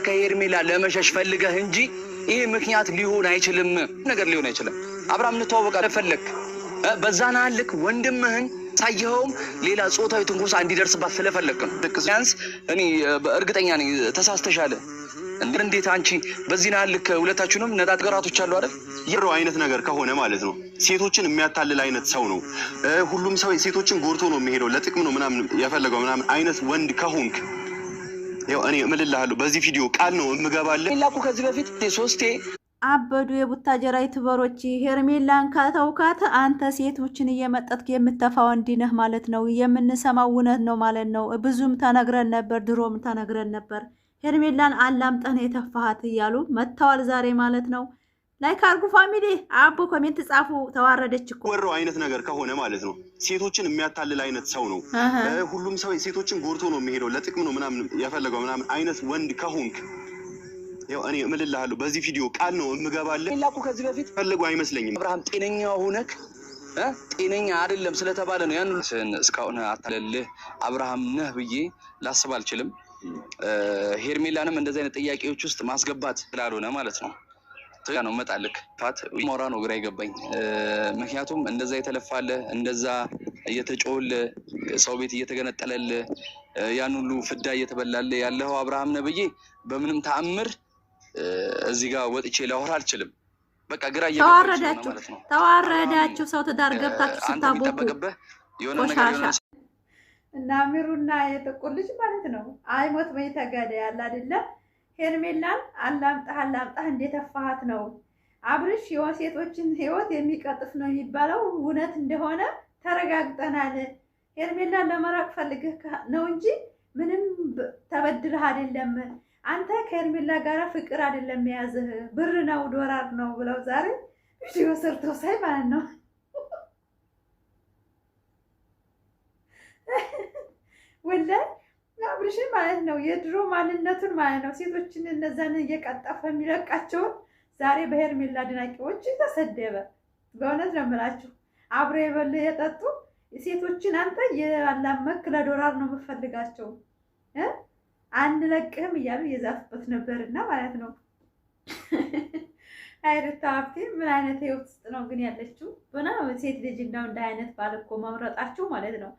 ከሄርሜላ ለመሸሽ ፈልገህ እንጂ ይሄ ምክንያት ሊሆን አይችልም። ነገር ሊሆን አይችልም። አብርሃም እንተዋወቃለን ፈለክ በዛና ልክ ወንድምህን ሳይኸውም ሌላ ጾታዊ ትንኮሳ እንዲደርስባት ስለፈለክ ነው። ቢያንስ እኔ እርግጠኛ ነኝ ተሳስተሻል። እንዴት አንቺ በዚህና ልክ ሁለታችሁንም ነጣጥገራቶች አሉ አይደል? ይሄው አይነት ነገር ከሆነ ማለት ነው ሴቶችን የሚያታልል አይነት ሰው ነው። ሁሉም ሰው ሴቶችን ጎርቶ ነው የሚሄደው ለጥቅም ነው ምናምን ያፈለገው ምናምን አይነት ወንድ ከሆንክ ያው እኔ እምልልሃለሁ በዚህ ቪዲዮ ቃል ነው የምገባልህ። ላኩ ከዚህ በፊት ሶስቴ አበዱ የቡታጀራ ዩቲዩበሮች ሄርሜላን ከተውካት አንተ ሴቶችን እየመጠጥክ የምተፋው እንዲነህ ማለት ነው። የምንሰማው እውነት ነው ማለት ነው። ብዙም ተነግረን ነበር፣ ድሮም ተነግረን ነበር። ሄርሜላን አላምጠን የተፋሃት እያሉ መጥተዋል ዛሬ ማለት ነው። ላይክ አርጉ ፋሚሊ፣ አቦ ኮሜንት ጻፉ። ተዋረደች እኮ ወሮ አይነት ነገር ከሆነ ማለት ነው ሴቶችን የሚያታልል አይነት ሰው ነው። ሁሉም ሰው ሴቶችን ጎርቶ ነው የሚሄደው ለጥቅም ነው ምናምን ያፈለገው ምናምን አይነት ወንድ ከሆንክ ያው እኔ እምልልሃለሁ በዚህ ቪዲዮ ቃል ነው የምገባልህ። ላኩ ከዚህ በፊት ፈልጉ አይመስለኝም። አብርሃም ጤነኛ ሆነክ ጤነኛ አይደለም ስለተባለ ነው ያን እስካሁን አታለልህ አብርሃም ነህ ብዬ ላስብ አልችልም። ሄርሜላንም እንደዚህ አይነት ጥያቄዎች ውስጥ ማስገባት ስላልሆነ ማለት ነው ነው መጣልክ ፋት ሞራ ነው ግራ ይገባኝ። ምክንያቱም እንደዛ የተለፋለ እንደዛ እየተጮለ ሰው ቤት እየተገነጠለለ ያን ሁሉ ፍዳ እየተበላለ ያለው አብርሃም ነህ ብዬ በምንም ተአምር እዚህ ጋር ወጥቼ ላወራ አልችልም። በቃ ግራ ይገባኝ ማለት ነው። ተዋረዳችሁ ሰው ትዳር ገብታችሁ ስታቦኩ የሆነ ነገር እና አሚሩና የጥቁር ልጅ ማለት ነው አይሞት ወይ ተጋደ ያለ አይደለ? ሄርሜላን አላምጣህ እንደተፋሃት ነው አብርሽ የሴቶችን ህይወት የሚቀጥፍ ነው የሚባለው እውነት እንደሆነ ተረጋግጠናል። ሄርሜላን ለመራቅ ፈልገህ ነው እንጂ ምንም ተበድለህ አይደለም። አንተ ከሄርሜላ ጋር ፍቅር አይደለም የያዝህ ብር ነው ዶላር ነው ብለው ዛሬ ቪዲዮ ሰርተው ሳይ ማለት ነው ወላሂ አብርሽ ማለት ነው የድሮ ማንነቱን ማለት ነው ሴቶችን እነዛን እየቀጠፈ የሚለቃቸውን ዛሬ በሄርሜላ አድናቂዎች ተሰደበ። በእውነት ነው የምላችሁ አብሮ የበሉ የጠጡ ሴቶችን አንተ ያላመክ ለዶላር ነው የምፈልጋቸው አንለቅህም እያሉ የዛፍበት ነበርና ማለት ነው። አይርታ ሀብቴ ምን አይነት ህይወት ውስጥ ነው ግን ያለችው? በና ሴት ልጅ እንዳው እንደ አይነት ባል እኮ መምረጣችሁ ማለት ነው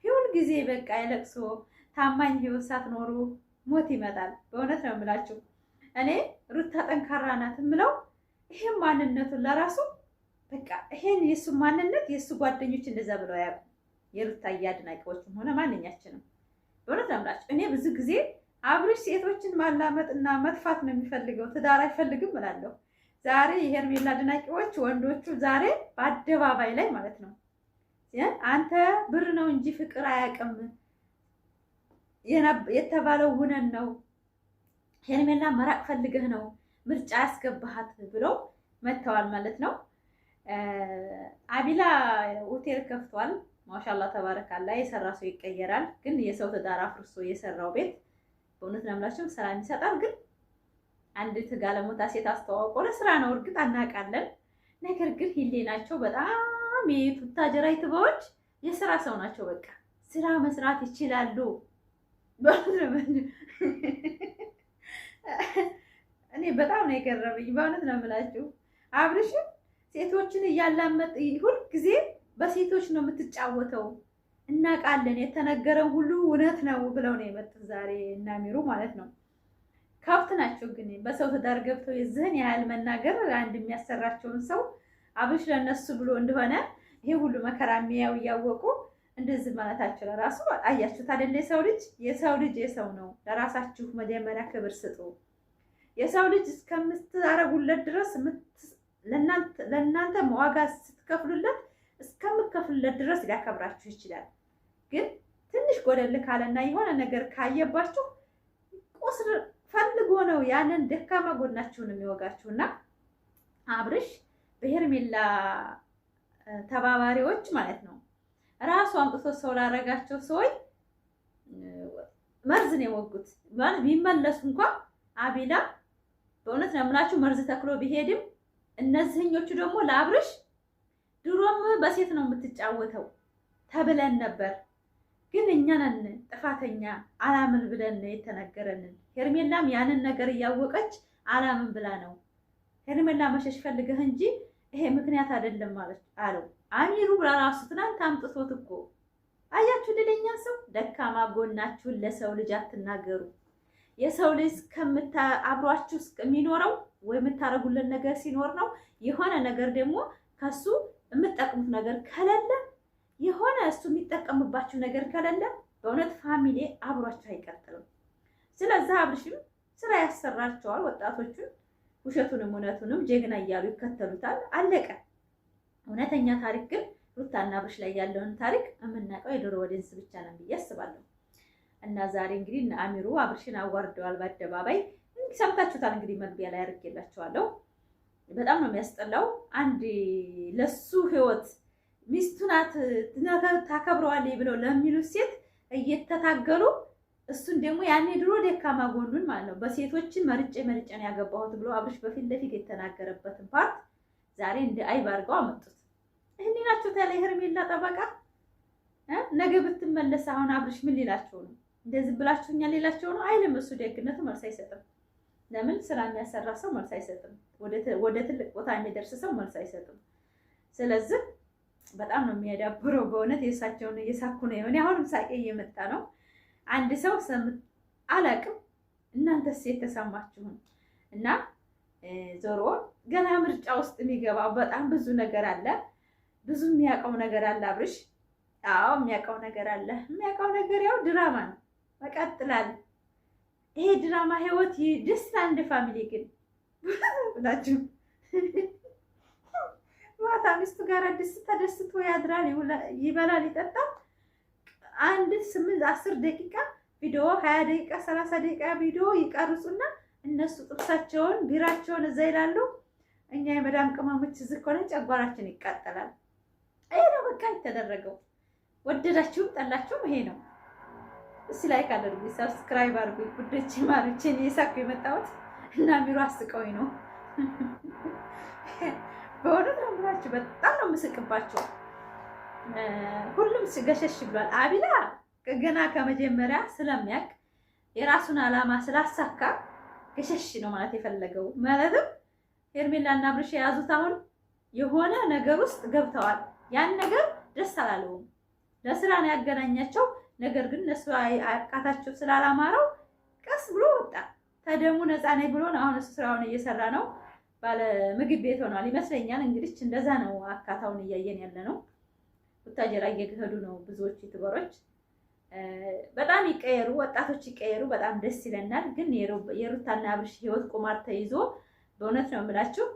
ሁል ጊዜ በቃ የለቅሶ ታማኝ ህይወት ሳትኖሩ ሞት ይመጣል። በእውነት ነው የምላችሁ እኔ ሩታ ጠንካራ ናት የምለው ይሄን ማንነቱን ለራሱ በቃ ይሄን የሱ ማንነት የሱ ጓደኞች እንደዛ ብለው ያውቁ የሩታ አድናቂዎችም ሆነ ማንኛችንም በእውነት ነው የምላችሁ እኔ ብዙ ጊዜ አብርሽ ሴቶችን ማላመጥና መጥፋት ነው የሚፈልገው ትዳር አይፈልግም እላለሁ። ዛሬ የሄርሜላ አድናቂዎች ወንዶቹ ዛሬ በአደባባይ ላይ ማለት ነው አንተ ብር ነው እንጂ ፍቅር አያውቅም የተባለው ውነን ነው ሄርሜላ መራቅ ፈልገህ ነው ምርጫ ያስገባሃት ብለው መተዋል ማለት ነው። አቢላ ሆቴል ከፍቷል። ማሻአላ ተባረካላ። የሰራ ሰው ይቀየራል። ግን የሰው ትዳር አፍርሶ የሰራው ቤት በእውነት ነው የምላችሁ ሰላም ይሰጣል። ግን አንድ ትጋለሞታ ሴት አስተዋውቆ ለስራ ነው እርግጥ አናውቃለን። ነገር ግን ሂሌናቸው በጣም የቡታጀራ ዩቲዩበሮች የስራ ሰው ናቸው። በቃ ስራ መስራት ይችላሉ። እኔ በጣም ነው የገረመኝ በእውነት ነው የምላችሁ አብርሽ ሴቶችን እያላመጥ ሁሉ ጊዜ በሴቶች ነው የምትጫወተው እናውቃለን የተነገረው ሁሉ እውነት ነው ብለው ነው የመጡት ዛሬ እና ሚሩ ማለት ነው። ከብት ናቸው ግን በሰው ትዳር ገብተው የዝህን ያህል መናገር አንድ የሚያሰራቸውን ሰው አብርሽ ለነሱ ብሎ እንደሆነ ይሄ ሁሉ መከራ የሚያው ያወቁ እንደዚህ ማለታቸው ለራሱ አያችሁት አይደል? የሰው ልጅ የሰው ነው። ለራሳችሁ መጀመሪያ ክብር ስጡ። የሰው ልጅ እስከምትታረጉለት ድረስ ለእናንተ ዋጋ ስትከፍሉለት እስከምትከፍሉለት ድረስ ሊያከብራችሁ ይችላል። ግን ትንሽ ጎደል ካለና የሆነ ነገር ካየባችሁ ቁስር ፈልጎ ነው ያንን ደካማ ጎናችሁን የሚወጋችሁና አብርሽ በሄርሜላ ተባባሪዎች ማለት ነው ራሱ አምጥቶ ሰው ላረጋቸው ሰዎች መርዝ ነው የወጉት ማለት ቢመለሱ እንኳን አቢላ በእውነት ነው የምላችሁ መርዝ ተክሎ ቢሄድም እነዚህኞቹ ደግሞ ለአብርሽ ድሮም በሴት ነው የምትጫወተው ተብለን ነበር። ግን እኛ ነን ጥፋተኛ አላምን ብለን የተነገረንን ሄርሜላም ያንን ነገር እያወቀች አላምን ብላ ነው። ሄርሜላ መሸሽ ፈልገህ እንጂ ይሄ ምክንያት አይደለም ማለት አለው። አሚሩ ራሱ ትናንት አምጥቶት እኮ አያችሁ፣ ድለኛ ሰው ደካማ ጎናችሁን ለሰው ልጅ አትናገሩ። የሰው ልጅ አብሯችሁ የሚኖረው ወይ የምታረጉልን ነገር ሲኖር ነው። የሆነ ነገር ደግሞ ከሱ የምትጠቅሙት ነገር ከሌለ የሆነ እሱ የሚጠቀምባችሁ ነገር ከሌለ በእውነት ፋሚሊ አብሯችሁ አይቀጥልም። ስለዚህ አብርሽም ስራ ያሰራቸዋል ወጣቶቹን፣ ውሸቱንም እውነቱንም ጀግና እያሉ ይከተሉታል። አለቀ። እውነተኛ ታሪክ ግን ሩታና አብርሽ ላይ ያለውን ታሪክ የምናውቀው የዶሮ ወደንስ ብቻ ነው ብዬ አስባለሁ። እና ዛሬ እንግዲህ እነ አሚሩ አብርሽን አዋርደዋል በአደባባይ። እንግዲህ ሰምታችሁታል። እንግዲህ መግቢያ ላይ አድርጌላችኋለሁ። በጣም ነው የሚያስጠላው። አንድ ለሱ ህይወት ሚስቱ ናት ታከብረዋለች ብለው ለሚሉት ሴት እየተታገሉ እሱን ደግሞ ያኔ ድሮ ደካማ ጎኑን ማለት ነው በሴቶችን መርጬ ነው ያገባሁት ብሎ አብርሽ በፊት ለፊት የተናገረበትን ፓርት ዛሬ እንደ አይብ አድርገው አመጡት። እኔ ናቸው ታዲያ ሄርሜላ ጠበቃ ነገ ብትመለስ አሁን አብርሽ ምን ሊላቸው ነው? እንደዚህ ብላችሁኛል ሊላቸው ነው አይልም። እሱ ደግነቱ መልስ አይሰጥም። ለምን ስራ የሚያሰራ ሰው መልስ አይሰጥም። ወደ ትልቅ ቦታ የሚደርስ ሰው መልስ አይሰጥም። ስለዚህ በጣም ነው የሚያዳብረው። በእውነት የእሳቸውን እየሳኩ ነው። እኔ አሁንም ሳቄ እየመጣ ነው። አንድ ሰው አላቅም፣ እናንተስ የተሰማችሁን እና ዞሮ ገና ምርጫ ውስጥ የሚገባው በጣም ብዙ ነገር አለ። ብዙ የሚያውቀው ነገር አለ አብርሽ። አዎ የሚያውቀው ነገር አለ። የሚያውቀው ነገር ያው ድራማ ነው፣ መቀጥላል። ይሄ ድራማ ህይወት ደስ አንድ ፋሚሊ ግን ብላችሁ ማታ ሚስቱ ጋር ተደስቶ ያድራል፣ ይበላል፣ ይጠጣል። አንድ 8-10 ደቂቃ ቪዲዮ 20 ደቂቃ 30 ደቂቃ ቪዲዮ ይቀርጹና እነሱ ጥብሳቸውን ቢራቸውን እዛ ይላሉ። እኛ የመዳም ቅመሞች እዚህ ከሆነ ጨጓራችን ይቃጠላል። ይሄ ነው በቃ የተደረገው። ወደዳችሁም ጠላችሁም ይሄ ነው። እሺ ላይክ አድርጉ፣ ሰብስክራይብ አድርጉ። ጉዶች ማሩችን የሳኩ የመጣሁት እና አሚሩ አስቀውኝ ነው። በእውነት ነው የምላችሁ፣ በጣም ነው የምስቅባቸው። ሁሉም ገሸሽ ብሏል። አቢላ ገና ከመጀመሪያ ስለሚያውቅ የራሱን ዓላማ ስላሳካ ገሸሽ ነው ማለት የፈለገው። ማለትም ሄርሜላና አብርሽ የያዙት አሁን የሆነ ነገር ውስጥ ገብተዋል። ያን ነገር ደስ አላለውም። ለስራ ነው ያገናኛቸው። ነገር ግን እነሱ አቃታቸው ስላላማረው ቀስ ብሎ ወጣ። ተደሙ ነፃ ነኝ ብሎ አሁን እሱ ስራውን እየሰራ ነው። ባለ ምግብ ቤት ሆኗል ይመስለኛል። እንግዲህ እንደዛ ነው አካታውን እያየን ያለ ነው። ወታጀራ እየገዱ ነው ብዙዎች ዩቲዩበሮች። በጣም ይቀየሩ፣ ወጣቶች ይቀየሩ፣ በጣም ደስ ይለናል። ግን የሩታና አብርሽ ህይወት ቁማር ተይዞ በእውነት ነው የምላችሁ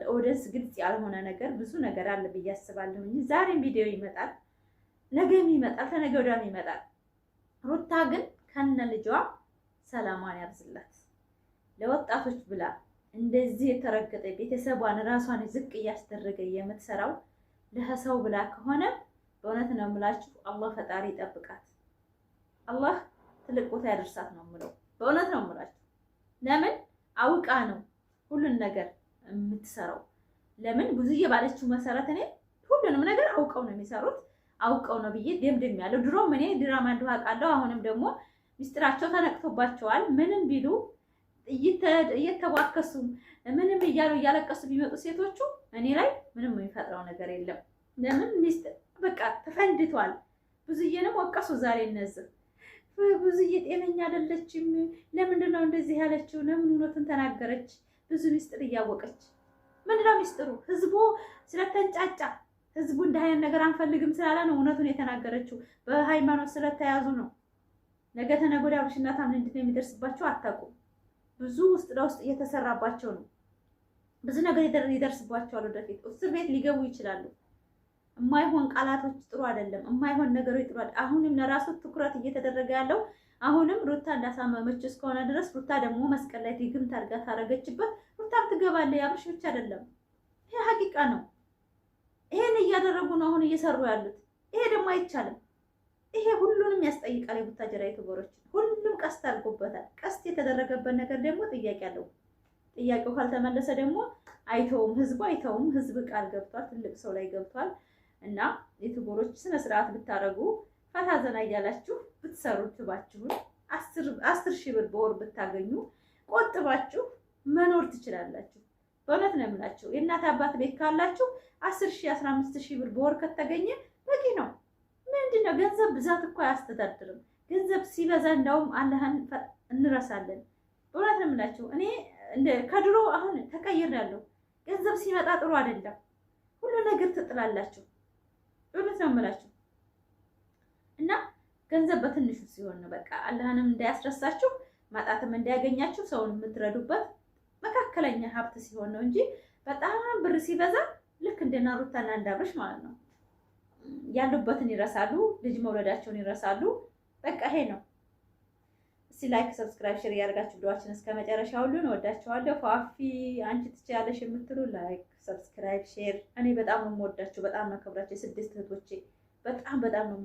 ኦዲየንስ ግልጽ ያልሆነ ነገር ብዙ ነገር አለ ብዬ አስባለሁ። ዛሬም ቪዲዮ ይመጣል፣ ነገም ይመጣል፣ ተነገ ወዲያም ይመጣል። ሩታ ግን ከነ ልጇ ሰላሟን ያብዝላት። ለወጣቶች ብላ እንደዚህ የተረገጠ ቤተሰቧን ራሷን ዝቅ እያስደረገ የምትሰራው ለሰው ብላ ከሆነ በእውነት ነው የምላችሁ አላህ ፈጣሪ ይጠብቃት። አላህ ትልቅ ቦታ ያደርሳት ነው የምለው። በእውነት ነው የምላችሁ። ለምን አውቃ ነው ሁሉን ነገር የምትሰራው። ለምን ብዙዬ ባለችው መሰረት እኔ ሁሉንም ነገር አውቀው ነው የሚሰሩት። አውቀው ነው ብዬ ደምድም ያለው። ድሮም እኔ ድራማ እንደው አውቃለሁ። አሁንም ደግሞ ሚስጥራቸው ተነቅቶባቸዋል። ምንም ቢሉ እየተዋከሱ ምንም እያሉ እያለቀሱ ቢመጡ ሴቶቹ እኔ ላይ ምንም የሚፈጥረው ነገር የለም። ለምን ሚስጥር በቃ ተፈንድቷል። ብዙዬንም ወቀሱ ዛሬ እነዚህ ብዙዬ ጤነኛ አይደለችም፣ ለምንድን ነው እንደዚህ ያለችው? ለምን እውነቱን ተናገረች? ብዙ ሚስጥር እያወቀች ምንድነው ሚስጥሩ? ህዝቡ ስለተንጫጫ ህዝቡ እንደ አይነት ነገር አንፈልግም ስላለ ነው እውነቱን የተናገረችው። በሃይማኖት ስለተያዙ ነው። ነገ ተነገ ወዲያ አብርሽና ታምን እንዴት ነው የሚደርስባቸው አታውቁም። ብዙ ውስጥ ለውስጥ እየተሰራባቸው ነው። ብዙ ነገር ይደርስባቸዋል። ወደፊት እስር ቤት ሊገቡ ይችላሉ። የማይሆን ቃላቶች ጥሩ አይደለም። የማይሆን ነገሮች ጥሩ አይደለም። አሁንም ለራሱ ትኩረት እየተደረገ ያለው አሁንም ሩታ እንዳሳመመች እስከሆነ ድረስ ሩታ ደግሞ መስቀል ላይ ድግምት አድርጋ ታረገችበት። ሩታ ትገባለች። አብርሽ ብቻ አይደለም። ይሄ ሀቂቃ ነው። ይሄን እያደረጉ ነው አሁን እየሰሩ ያሉት። ይሄ ደግሞ አይቻልም። ይሄ ሁሉንም ያስጠይቃል። የቡታጀራ ዩቲዩበሮች ሁሉም ቀስት አድርጎበታል። ቀስት የተደረገበት ነገር ደግሞ ጥያቄ አለው። ጥያቄው ካልተመለሰ ደግሞ አይተውም፣ ህዝቡ አይተውም። ህዝብ ቃል ገብቷል፣ ትልቅ ሰው ላይ ገብቷል። እና ዩቲዩበሮች ስነ ስርዓት ብታረጉ ፈታ ዘና እያላችሁ ብትሰሩ ትባችሁን 10 ሺህ ብር በወር ብታገኙ ቆጥባችሁ መኖር ትችላላችሁ። በእውነት ነው የምላችሁ። የእናት አባት ቤት ካላችሁ 10 ሺህ 15 ሺህ ብር በወር ከተገኘ በቂ ነው። ምንድነው ገንዘብ ብዛት እኮ አያስተዳድርም። ገንዘብ ሲበዛ እንደውም አላህን እንረሳለን። በእውነት ነው የምላችሁ። እኔ ከድሮ አሁን ተቀይሬያለሁ። ገንዘብ ሲመጣ ጥሩ አይደለም። ሁሉ ነገር ትጥላላችሁ። በእውነት ነው የምላችሁ እና ገንዘብ በትንሹ ሲሆን ነው በቃ አላህንም እንዳያስረሳችሁ ማጣትም እንዳያገኛችሁ ሰውን የምትረዱበት መካከለኛ ሀብት ሲሆን ነው እንጂ በጣም ብር ሲበዛ ልክ እንደ ናሩታና እንዳብርሽ ማለት ነው ያሉበትን ይረሳሉ፣ ልጅ መውለዳቸውን ይረሳሉ። በቃ ይሄ ነው። እስቲ ላይክ፣ ሰብስክራይብ፣ ሼር ያደርጋችሁ ቪዲዮአችን እስከ መጨረሻ ሁሉን ወዳችኋለሁ። ፋፊ አንቺ ትችያለሽ የምትሉ ላይክ፣ ሰብስክራይብ፣ ሼር። እኔ በጣም ነው የምወዳችሁ፣ በጣም ነው የማከብራችሁ። 6 እህቶቼ በጣም ነው